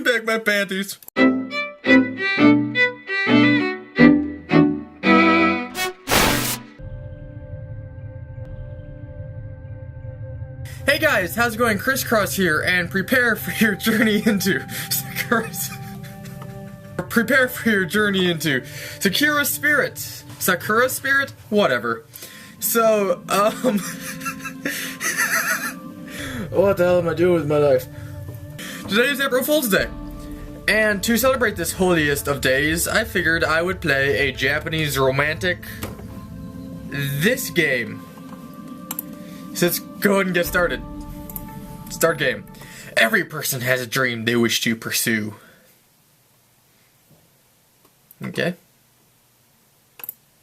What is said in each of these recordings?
back my panties. Hey guys, how's it going? Crisscross here, and prepare for your journey into Sakura Spirit. Sakura Spirit? Whatever. So, what the hell am I doing with my life? Today is April Fool's Day. And to celebrate this holiest of days, I figured I would play a Japanese romantic this game. So let's go ahead and get started. Start game. Every person has a dream they wish to pursue. Okay.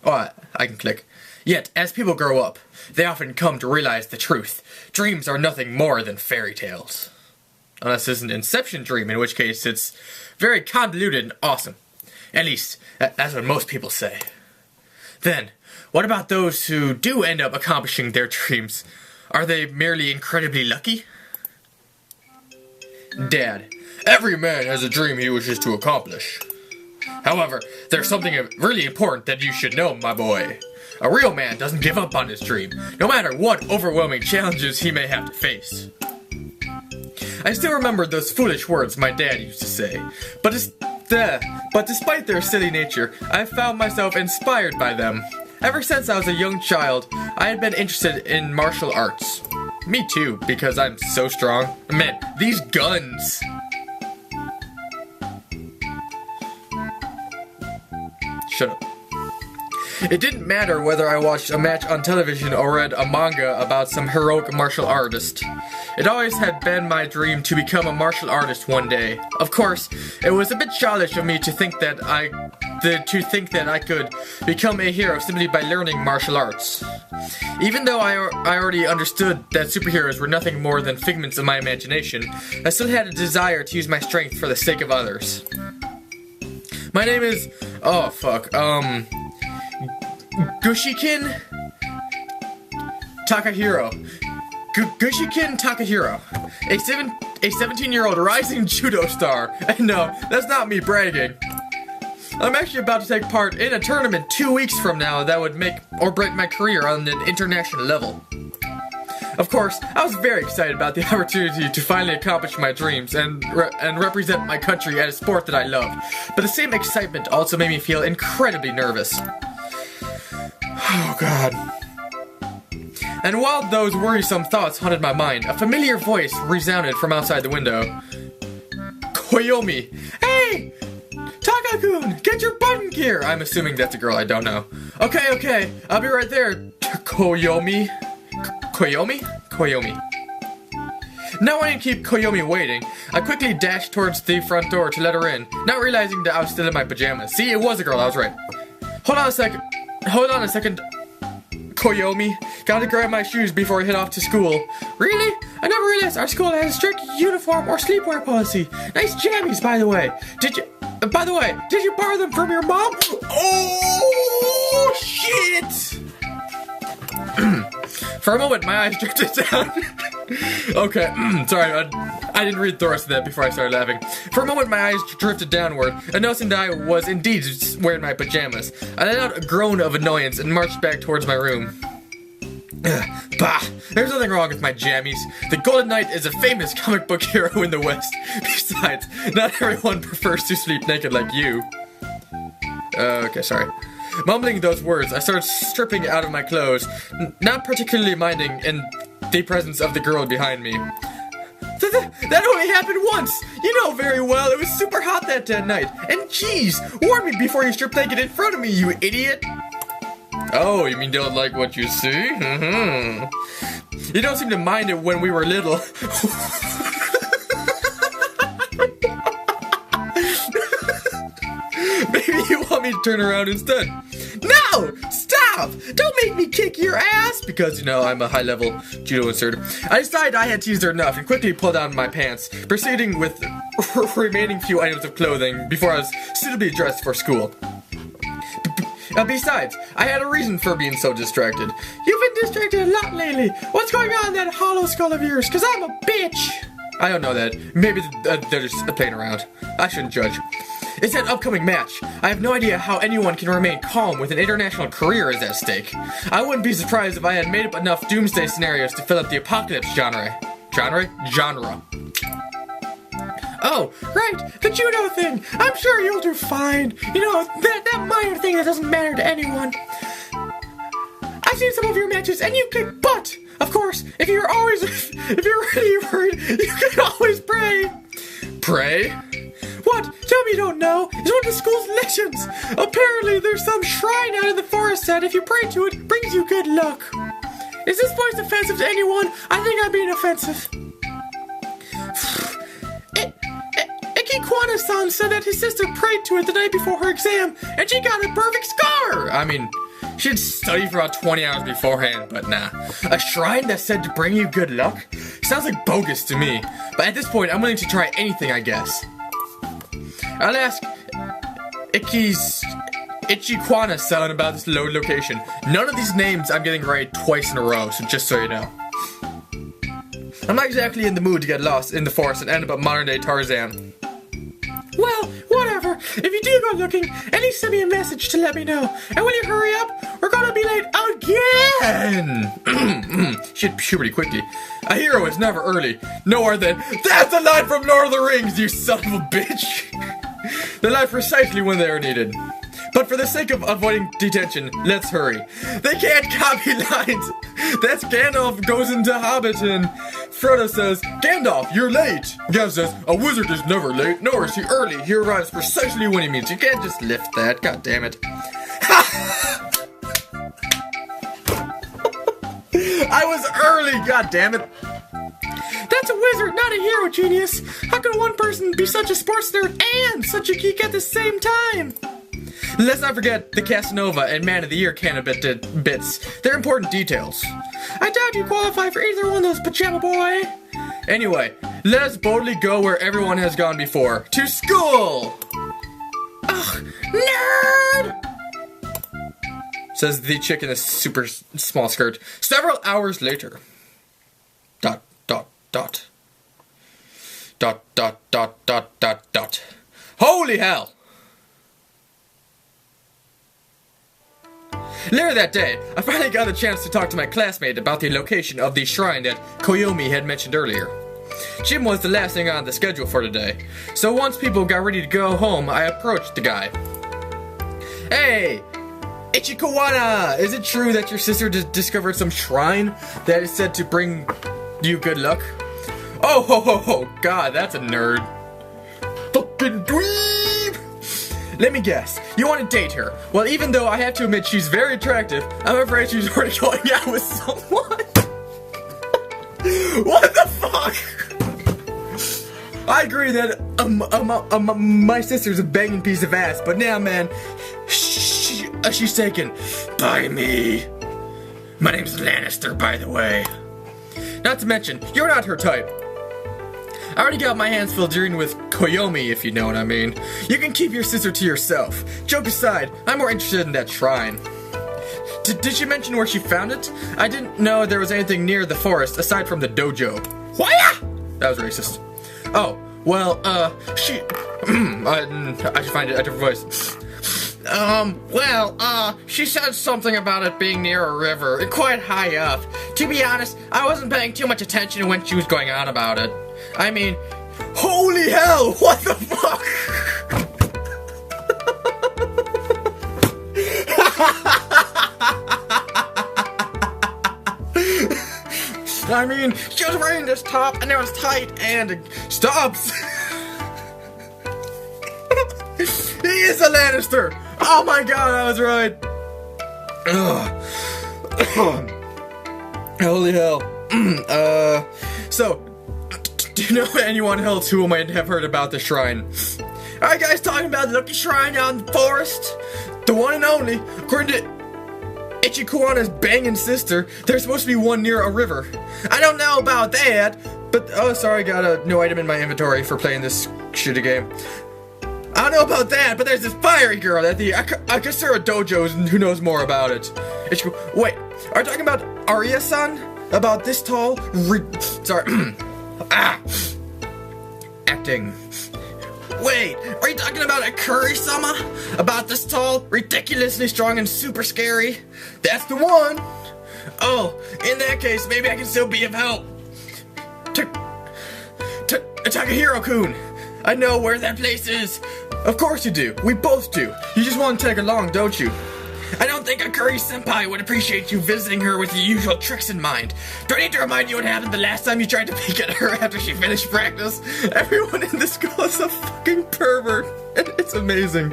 Oh, I can click. Yet, as people grow up, they often come to realize the truth. Dreams are nothing more than fairy tales. Unless it's an Inception dream, in which case it's very convoluted and awesome. At least, that's what most people say. Then, what about those who do end up accomplishing their dreams? Are they merely incredibly lucky? Dad, every man has a dream he wishes to accomplish. However, there's something really important that you should know, my boy. A real man doesn't give up on his dream, no matter what overwhelming challenges he may have to face. I still remember those foolish words my dad used to say, but despite their silly nature, I've found myself inspired by them. Ever since I was a young child, I had been interested in martial arts. Me too, because I'm so strong. Man, these guns! Shut up. It didn't matter whether I watched a match on television or read a manga about some heroic martial artist. It always had been my dream to become a martial artist one day. Of course, it was a bit childish of me to think that I could become a hero simply by learning martial arts. Even though I already understood that superheroes were nothing more than figments of my imagination, I still had a desire to use my strength for the sake of others. My name is... oh, fuck. Gushikin Takahiro. Gushikin Takahiro. A 17-year-old rising judo star. And no, that's not me bragging. I'm actually about to take part in a tournament 2 weeks from now that would make or break my career on an international level. Of course, I was very excited about the opportunity to finally accomplish my dreams and represent my country at a sport that I loved. But the same excitement also made me feel incredibly nervous. Oh god. And while those worrisome thoughts haunted my mind, a familiar voice resounded from outside the window. Koyomi! Hey! Taka-kun! Get your button gear! I'm assuming that's a girl, I don't know. Okay, I'll be right there, Koyomi. Koyomi. Not wanting to keep Koyomi waiting, I quickly dashed towards the front door to let her in, not realizing that I was still in my pajamas. See, it was a girl, I was right. Hold on a second, Koyomi. Gotta grab my shoes before I head off to school. Really? I never realized our school had a strict uniform or sleepwear policy. Nice jammies, by the way. Did you borrow them from your mom? Oh, shit! For a moment, my eyes drifted down. Okay, sorry, I didn't read the rest of that before I started laughing. For a moment, my eyes drifted downward, and noticing that I was indeed wearing my pajamas. I let out a groan of annoyance and marched back towards my room. Bah! There's nothing wrong with my jammies. The Golden Knight is a famous comic book hero in the West. Besides, not everyone prefers to sleep naked like you. Okay, sorry. Mumbling those words, I started stripping out of my clothes, not particularly minding in the presence of the girl behind me. That only happened once! You know very well, it was super hot that night. And geez, warn me before you strip naked in front of me, you idiot! Oh, you mean don't like what you see? You don't seem to mind it when we were little. Maybe you want me to turn around instead. No! Stop! Don't make me kick your ass! Because, you know, I'm a high-level judo instructor. I decided I had teased her enough and quickly pulled down my pants, proceeding with the remaining few items of clothing before I was suitably dressed for school. Besides, I had a reason for being so distracted. You've been distracted a lot lately. What's going on in that hollow skull of yours? Cause I'm a bitch. I don't know that. Maybe they're just playing around. I shouldn't judge. It's an upcoming match. I have no idea how anyone can remain calm when an international career is at stake. I wouldn't be surprised if I had made up enough doomsday scenarios to fill up the apocalypse genre. Genre? Oh, right, the judo thing. I'm sure you'll do fine. You know, that minor thing that doesn't matter to anyone. I've seen some of your matches and you kick butt. Of course, if you're really worried, you can always pray. Pray? What? Tell me you don't know. It's one of the school's legends. Apparently, there's some shrine out in the forest that, if you pray to it, brings you good luck. Is this voice offensive to anyone? I think I'm being offensive. Ikikwana-san said that his sister prayed to it the night before her exam, and she got a perfect score! I mean, she'd studied for about 20 hours beforehand, but nah. A shrine that's said to bring you good luck? Sounds like bogus to me. But at this point, I'm willing to try anything, I guess. I'll ask Ikikwana-san about this location. None of these names I'm getting right twice in a row, so just so you know. I'm not exactly in the mood to get lost in the forest and end up at modern-day Tarzan. Well, whatever. If you do go looking, at least send me a message to let me know. And when you hurry up, we're gonna be late again! Should pretty quickly. A hero is never early. Nowhere then. That's the line from Lord of the Rings, you son of a bitch! They lie precisely when they are needed. But for the sake of avoiding detention, let's hurry. They can't copy lines! That's Gandalf goes into Hobbiton. Frodo says, Gandalf, you're late! Gav says, a wizard is never late, nor is he early. He arrives precisely when he means. You can't just lift that, god damn it. I was early, god damn it. That's a wizard, not a hero, genius. How can one person be such a sports nerd and such a geek at the same time? Let's not forget the Casanova and Man of the Year candidate bits. They're important details. I doubt you qualify for either one of those, Pajama Boy. Anyway, let us boldly go where everyone has gone before. To school! Ugh, nerd! Says the chick in a super small skirt. Several hours later. Dot, dot, dot. Dot, dot, dot, dot, dot, dot. Holy hell! Later that day, I finally got a chance to talk to my classmate about the location of the shrine that Koyomi had mentioned earlier. Gym was the last thing on the schedule for today, so once people got ready to go home, I approached the guy. Hey! Ichikawana! Is it true that your sister discovered some shrine that is said to bring you good luck? Oh ho ho ho! God, that's a nerd. Fucking dweeb! Let me guess, you want to date her. Well, even though I have to admit she's very attractive, I'm afraid she's already going out with someone. What the fuck? I agree that my sister's a banging piece of ass, but now, man, she's taken by me. My name's Lannister, by the way. Not to mention, you're not her type. I already got my hands full dealing with Koyomi, if you know what I mean. You can keep your sister to yourself. Joke aside, I'm more interested in that shrine. Did she mention where she found it? I didn't know there was anything near the forest aside from the dojo. Why? That was racist. Oh, well, she... I should find a different voice. She said something about it being near a river, quite high up. To be honest, I wasn't paying too much attention when she was going on about it. I mean, holy hell, what the fuck? I mean, she was wearing this top and it was tight and stops. He is a Lannister. Oh my god, I was right. Holy hell. So, do you know anyone else who might have heard about the shrine? Are you guys talking about the lucky shrine out in the forest? The one and only. According to Ichikuana's banging sister, there's supposed to be one near a river. I don't know about that, but oh sorry, got a new item in my inventory for playing this shitty game. I don't know about that, but there's this fiery girl at the Akasura Dojo who knows more about it. Wait, are you talking about Arya-san? About this tall? Sorry. acting. Wait, are you talking about a Curry-sama? About this tall, ridiculously strong, and super scary? That's the one! Oh, in that case, maybe I can still be of help. Takahiro-kun, I know where that place is. Of course you do. We both do. You just want to tag along, don't you? I don't think a Curry-senpai would appreciate you visiting her with your usual tricks in mind. Do I need to remind you what happened the last time you tried to peek at her after she finished practice? Everyone in this school is a fucking pervert, and it's amazing.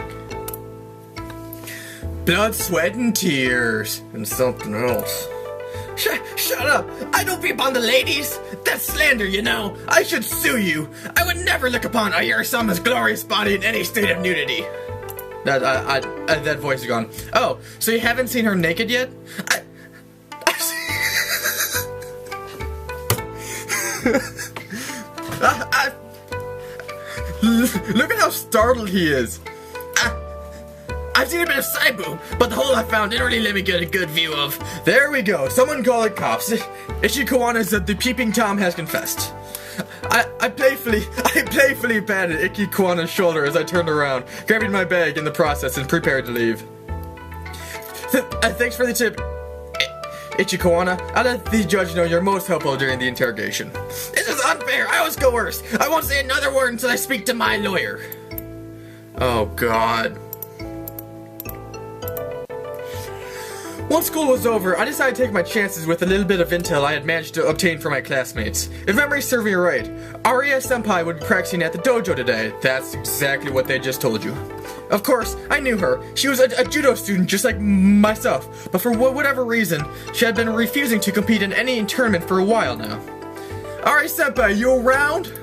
Blood, sweat, and tears, and something else. Shut up! I don't peep on the ladies! That's slander, you know! I should sue you! I would never look upon Ayuri-sama's glorious body in any state of nudity! That voice is gone. Oh, so you haven't seen her naked yet? Look at how startled he is! I've seen a bit of Saibu, but the hole I found didn't really let me get a good view of. There we go. Someone call it cops. Ichikawana said the peeping Tom has confessed. I playfully patted Ikikawa's shoulder as I turned around, grabbing my bag in the process and prepared to leave. Thanks for the tip, Ichikawana. I'll let the judge know you're most helpful during the interrogation. This is unfair. I was coerced. I won't say another word until I speak to my lawyer. Oh, God. Once school was over, I decided to take my chances with a little bit of intel I had managed to obtain from my classmates. If memory serves me right, Aria-senpai would be practicing at the dojo today. That's exactly what they just told you. Of course, I knew her. She was a judo student just like myself, but for whatever reason, she had been refusing to compete in any tournament for a while now. Aria-senpai, you around?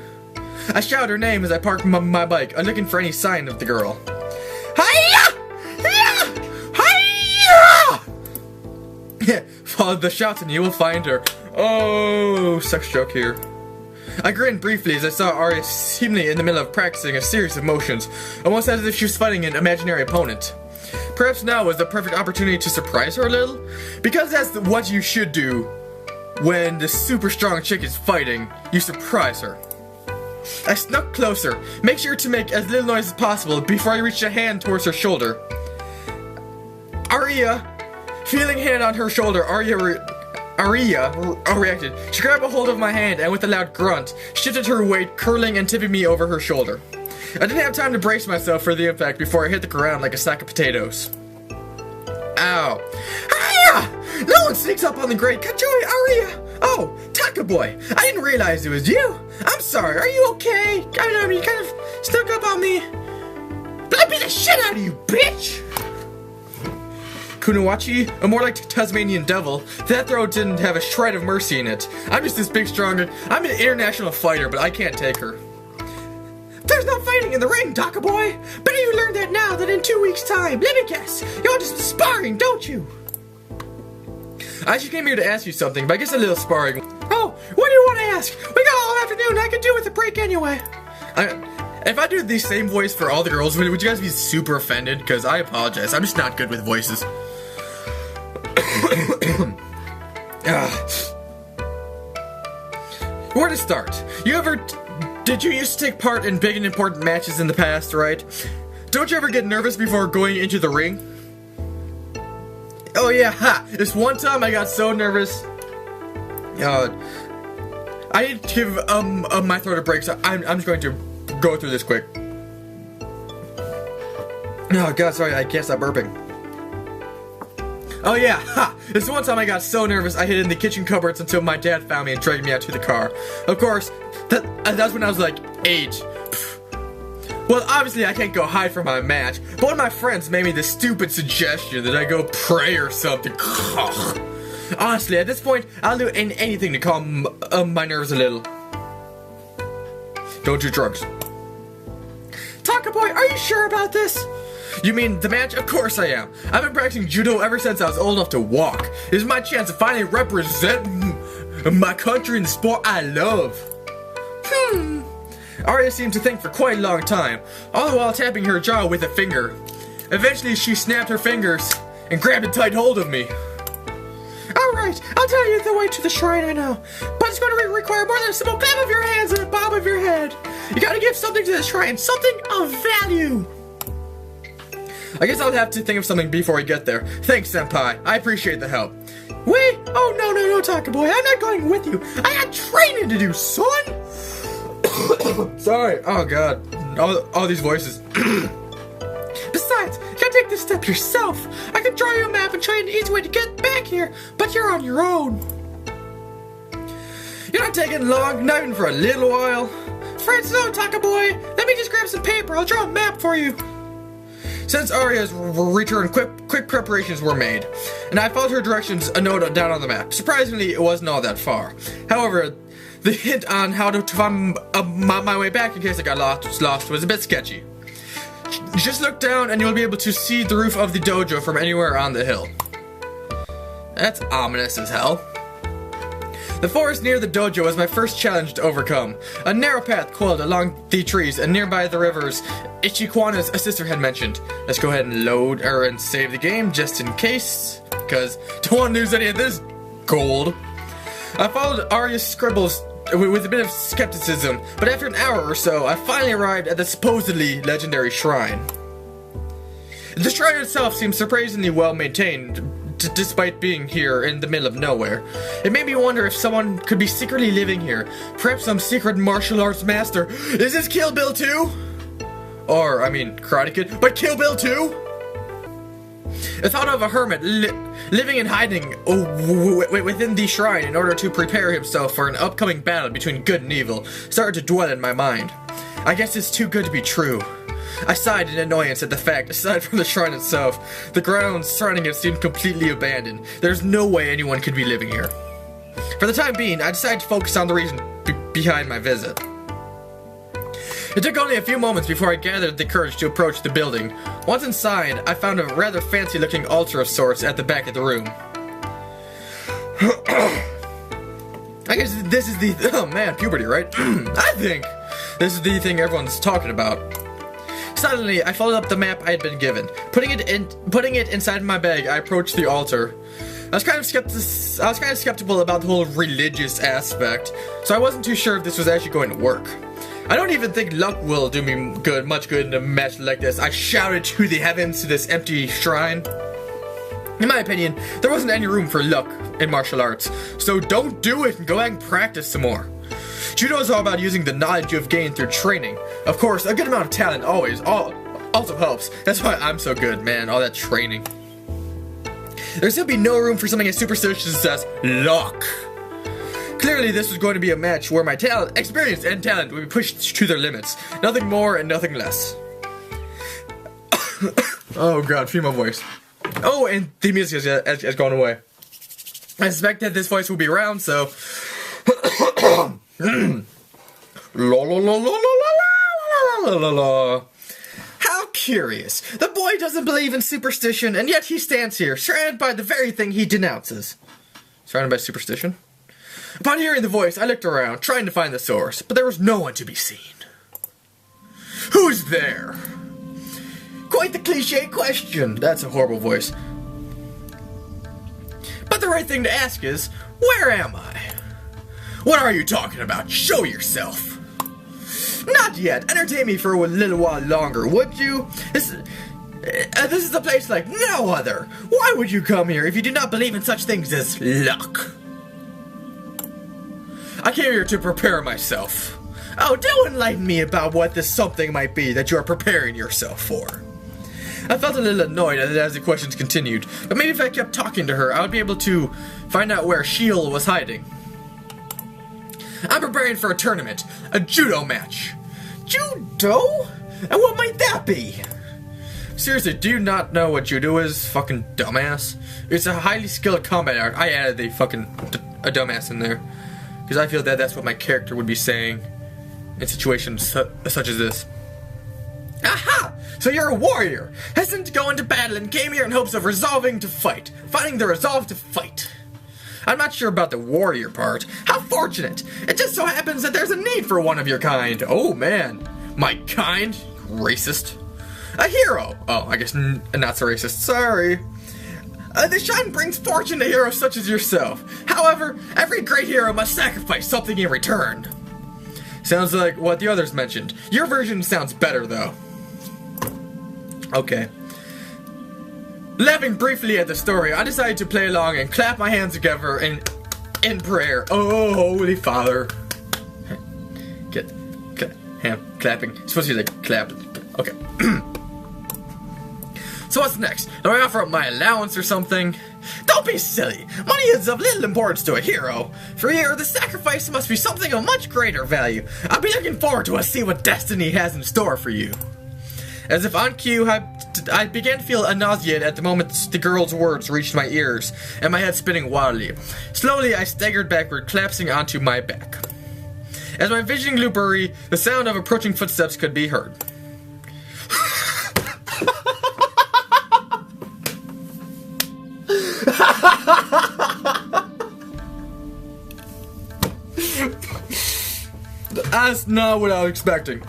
I shouted her name as I parked my bike, looking for any sign of the girl. Hiya! Follow the shouts and you will find her. Oh, sex joke here. I grinned briefly as I saw Arya seemingly in the middle of practicing a series of motions, almost as if she was fighting an imaginary opponent. Perhaps now was the perfect opportunity to surprise her a little, because that's what you should do when the super strong chick is fighting. You surprise her. I snuck closer, make sure to make as little noise as possible before I reached a hand towards her shoulder. Arya. Feeling hand on her shoulder, Arya reacted. She grabbed a hold of my hand and with a loud grunt, shifted her weight, curling and tipping me over her shoulder. I didn't have time to brace myself for the impact before I hit the ground like a sack of potatoes. Ow. Arya! No one sneaks up on the grate. Kachoi, Arya! Oh, Taka Boy, I didn't realize it was you. I'm sorry, are you okay? I know, you kind of stuck up on me. But I beat the shit out of you, bitch! Kunowachi, a more like Tasmanian devil, that throw didn't have a shred of mercy in it. I'm just this big, strong, I'm an international fighter, but I can't take her. There's no fighting in the ring, Taka Boy! Better you learn that now than in 2 weeks' time. Let me guess, you're just sparring, don't you? I actually came here to ask you something, but I guess a little sparring. Oh, what do you want to ask? We got all afternoon, I could do with a break anyway. If I do the same voice for all the girls, would you guys be super offended? Because I apologize, I'm just not good with voices. Where to start? Did you used to take part in big and important matches in the past, right? Don't you ever get nervous before going into the ring? Oh yeah, this one time I got so nervous. I need to give my throat a break, so I'm just going to go through this quick. Oh god, sorry, I can't stop burping. Oh yeah, this one time I got so nervous I hid in the kitchen cupboards until my dad found me and dragged me out to the car. Of course, that's when I was like 8. Well, obviously I can't go hide from my match, but one of my friends made me the stupid suggestion that I go pray or something. Honestly, at this point, I'll do anything to calm my nerves a little. Don't do drugs. Taka Boy, are you sure about this? You mean the match? Of course I am. I've been practicing judo ever since I was old enough to walk. This is my chance to finally represent my country in the sport I love. Arya seemed to think for quite a long time, all the while tapping her jaw with a finger. Eventually she snapped her fingers and grabbed a tight hold of me. Alright, Alright, I'll tell you the way to the shrine I know. But it's going to require more than a simple clap of your hands and a bob of your head. You gotta give something to the shrine, something of value. I guess I'll have to think of something before we get there. Thanks, Senpai. I appreciate the help. Wait! Oh, no, Taka boy. I'm not going with you. I got training to do, son! Sorry. Oh, God. All these voices. Besides, you gotta take this step yourself. I could draw you a map and try an easy way to get back here, but you're on your own. You're not taking long, not even for a little while. Friends, no, Taka boy. Let me just grab some paper. I'll draw a map for you. Since Arya's return, quick preparations were made, and I followed her directions a note down on the map. Surprisingly, it wasn't all that far. However, the hint on how to find my way back in case I got lost was a bit sketchy. Just look down and you'll be able to see the roof of the dojo from anywhere on the hill. That's ominous as hell. The forest near the dojo was my first challenge to overcome. A narrow path coiled along the trees and nearby the rivers Ichikwana's sister had mentioned. Let's go ahead and load and save the game just in case, because don't want to lose any of this gold. I followed Arya's scribbles with a bit of skepticism, but after an hour or so, I finally arrived at the supposedly legendary shrine. The shrine itself seemed surprisingly well maintained, despite being here in the middle of nowhere. It made me wonder if someone could be secretly living here. Perhaps some secret martial arts master. Is this Kill Bill 2? Or, I mean, Karate Kid, but Kill Bill 2? The thought of a hermit living and hiding within the shrine in order to prepare himself for an upcoming battle between good and evil started to dwell in my mind. I guess it's too good to be true. I sighed in annoyance at the fact, aside from the shrine itself, the grounds surrounding it seemed completely abandoned. There's no way anyone could be living here. For the time being, I decided to focus on the reason behind my visit. It took only a few moments before I gathered the courage to approach the building. Once inside, I found a rather fancy-looking altar of sorts at the back of the room. I guess this is the... Oh man, puberty, right? I think this is the thing everyone's talking about. Suddenly, I folded up the map I had been given. Putting it inside my bag, I approached the altar. I was kind of skeptical about the whole religious aspect, so I wasn't too sure if this was actually going to work. I don't even think luck will do me much good in a match like this. I shouted to the heavens to this empty shrine. In my opinion, there wasn't any room for luck in martial arts, so don't do it and go back and practice some more. Judo is all about using the knowledge you have gained through training. Of course, a good amount of talent also helps. That's why I'm so good, man, all that training. There's simply no room for something as superstitious as luck. Clearly, this was going to be a match where my experience and talent would be pushed to their limits. Nothing more and nothing less. Oh god, female voice. Oh, and the music has gone away. I suspect that this voice will be around, so... How curious. The boy doesn't believe in superstition, and yet he stands here, surrounded by the very thing he denounces. Surrounded by superstition? Upon hearing the voice, I looked around, trying to find the source, but there was no one to be seen. Who's there? Quite the cliché question. That's a horrible voice. But the right thing to ask is, where am I? What are you talking about? Show yourself. Not yet. Entertain me for a little while longer, would you? This is a place like no other. Why would you come here if you do not believe in such things as luck? I came here to prepare myself. Oh, do enlighten me about what this something might be that you are preparing yourself for. I felt a little annoyed as the questions continued, but maybe if I kept talking to her, I would be able to find out where Sheol was hiding. I'm preparing for a tournament, a judo match. Judo? And what might that be? Seriously, do you not know what judo is, fucking dumbass? It's a highly skilled combat art. I added a dumbass in there. Because I feel that that's what my character would be saying in situations such as this. Aha! So you're a warrior, hesitant to go into battle and came here in hopes of finding the resolve to fight. I'm not sure about the warrior part. How fortunate! It just so happens that there's a need for one of your kind. Oh man. My kind? Racist. A hero. Oh, I guess not so racist. Sorry. The shrine brings fortune to heroes such as yourself. However, every great hero must sacrifice something in return. Sounds like what the others mentioned. Your version sounds better, though. Okay. Laughing briefly at the story, I decided to play along and clap my hands together in prayer. Oh, Holy Father. Clapping. It's supposed to be like clap. Okay. So what's next? Do I offer up my allowance or something? Don't be silly. Money is of little importance to a hero. For you, the sacrifice must be something of much greater value. I'll be looking forward to see what destiny has in store for you. As if on cue, I began to feel nauseated at the moment the girl's words reached my ears, and my head spinning wildly. Slowly, I staggered backward, collapsing onto my back. As my vision grew blurry, the sound of approaching footsteps could be heard. That's not what I was expecting.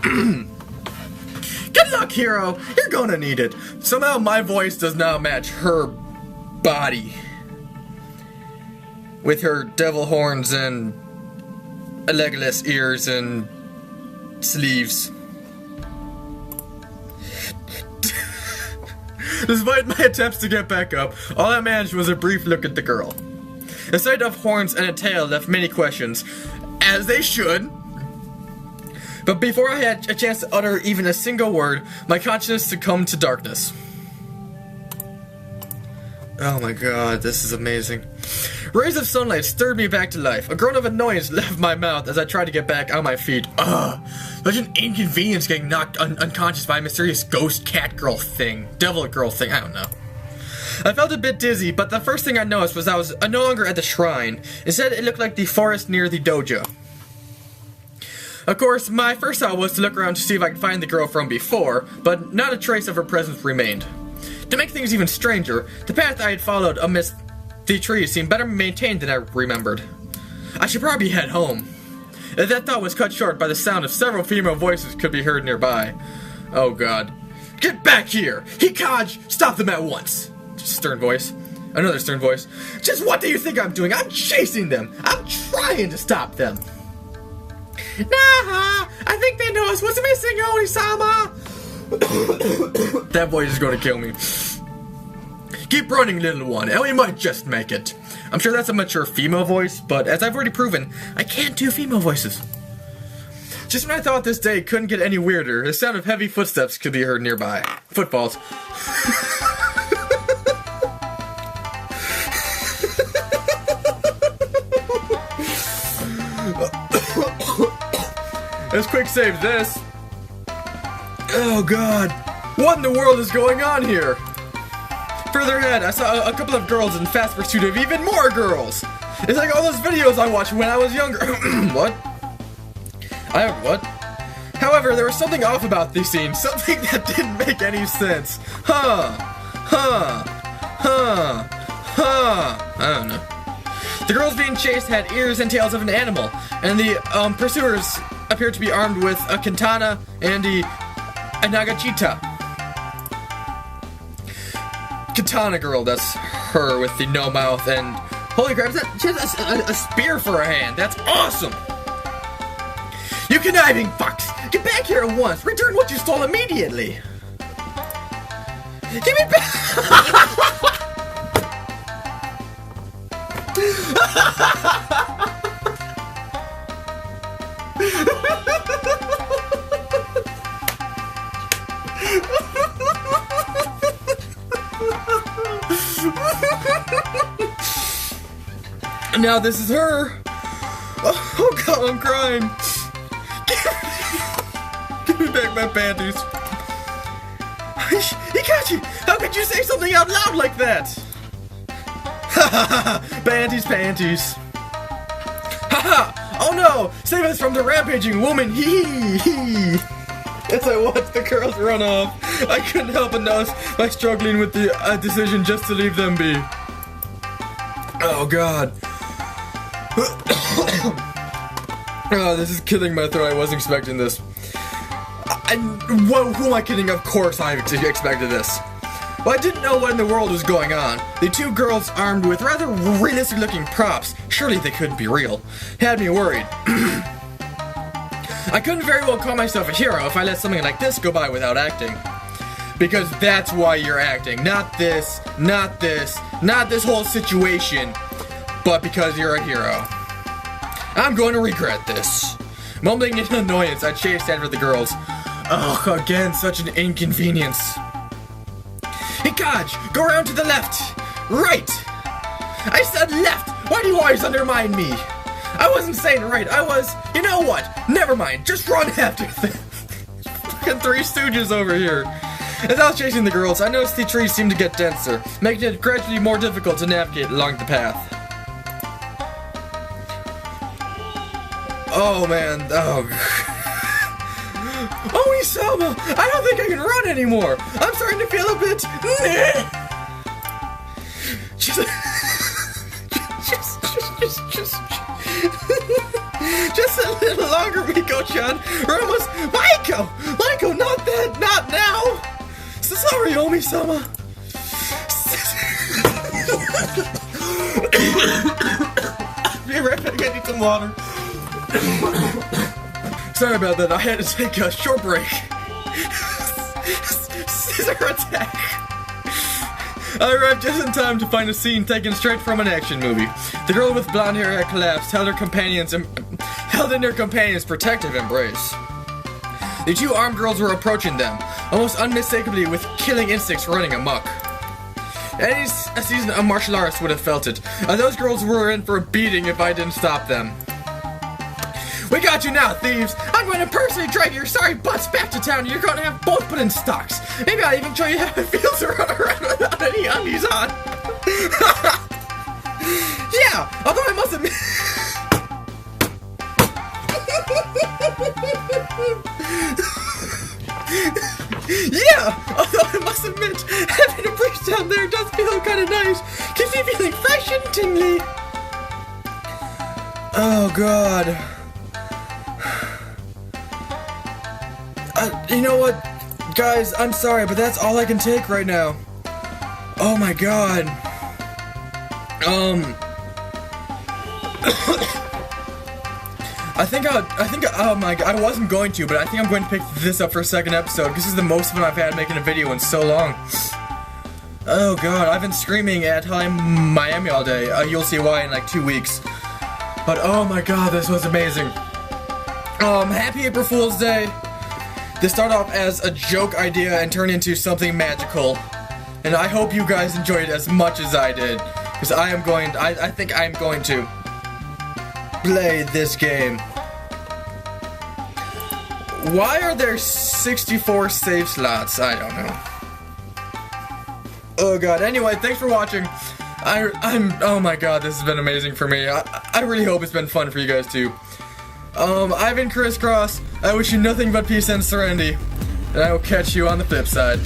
Good luck, hero! You're gonna need it. Somehow my voice does not match her body. With her devil horns and legless ears and sleeves. Despite my attempts to get back up, all I managed was a brief look at the girl. The sight of horns and a tail left many questions, as they should. But before I had a chance to utter even a single word, my consciousness succumbed to darkness. Oh my god, this is amazing. Rays of sunlight stirred me back to life. A groan of annoyance left my mouth as I tried to get back on my feet. Ugh, such an inconvenience getting knocked unconscious by a mysterious ghost cat girl thing. Devil girl thing, I don't know. I felt a bit dizzy, but the first thing I noticed was I was no longer at the shrine. Instead, it looked like the forest near the dojo. Of course, my first thought was to look around to see if I could find the girl from before, but not a trace of her presence remained. To make things even stranger, the path I had followed amidst the trees seemed better maintained than I remembered. I should probably head home. That thought was cut short by the sound of several female voices could be heard nearby. Oh god. Get back here! Hikaj! Stop them at once! Stern voice. Another stern voice. Just what do you think I'm doing? I'm chasing them! I'm trying to stop them! Nah, I think they know us. What's missing, Oni-sama? That voice is gonna kill me. Keep running, little one, and we might just make it. I'm sure that's a mature female voice, but as I've already proven, I can't do female voices. Just when I thought this day couldn't get any weirder, the sound of heavy footsteps could be heard nearby. Footfalls. Let's quick save this. Oh god, what in the world is going on here? Further ahead, I saw a couple of girls in fast pursuit of even more girls. It's like all those videos I watched when I was younger. What? What? However, there was something off about these scenes, something that didn't make any sense. I don't know. The girls being chased had ears and tails of an animal, and the pursuers appeared to be armed with a katana and a nagachita. Katana girl, that's her with the no mouth, and holy crap, she has a spear for a hand. That's awesome! You conniving fox! Get back here at once! Return what you stole immediately! Give me back! Now this is her. Oh god, I'm crying. Give me back my panties. Hikachi, how could you say something out loud like that? Panties, panties. Haha! Oh no! Save us from the rampaging woman! Hee hee! As I watched the girls run off, I couldn't help but notice my struggling with the decision just to leave them be. Oh god. Oh, this is killing my throat. I wasn't expecting this. Who am I kidding? Of course I expected this. Well, I didn't know what in the world was going on. The two girls armed with rather realistic looking props, surely they couldn't be real, had me worried. I couldn't very well call myself a hero if I let something like this go by without acting. Because that's why you're acting. Not this whole situation, but because you're a hero. I'm going to regret this. Mumbling in annoyance, I chased after the girls. Oh, again, such an inconvenience. Hey, Kaj, go around to the left. Right. I said left. Why do you always undermine me? I wasn't saying right. I was, you know what? Never mind. Just run after them. Fucking Three Stooges over here. As I was chasing the girls, I noticed the trees seemed to get denser, making it gradually more difficult to navigate along the path. Oh man, oh. Oh, Isama! I don't think I can run anymore! I'm starting to feel a bit... Just a little longer, Miko-chan! We're almost... Maiko, not that! Not now! So sorry, Omi-sama! Be right back, I need some water. Sorry about that, I had to take a short break. Scissor attack! I arrived just in time to find a scene taken straight from an action movie. The girl with blonde hair had collapsed, held in her companion's protective embrace. The two armed girls were approaching them, almost unmistakably with killing instincts running amok. Any seasoned martial artist would have felt it. Those girls were in for a beating if I didn't stop them. We got you now, thieves! I'm going to personally drag your sorry butts back to town and you're going to have both put in stocks. Maybe I'll even show you how it feels to run around without any undies on. Yeah, although I must admit... having a breeze down there does feel kind of nice. Keeps me feeling fresh and tingly. Oh, God. You know what, guys, I'm sorry, but that's all I can take right now. Oh my god. I wasn't going to, but I think I'm going to pick this up for a second episode, because this is the most fun I've had making a video in so long. Oh god, I've been screaming at Hi Miami all day. You'll see why in like 2 weeks. But oh my god, this was amazing. Happy April Fool's Day. This started off as a joke idea and turned into something magical. And I hope you guys enjoyed it as much as I did. Because I think I'm going to play this game. Why are there 64 save slots? I don't know. Oh god, anyway, thanks for watching. Oh my god, this has been amazing for me. I really hope it's been fun for you guys too. I've been Crisscross. I wish you nothing but peace and serenity. And I will catch you on the flip side.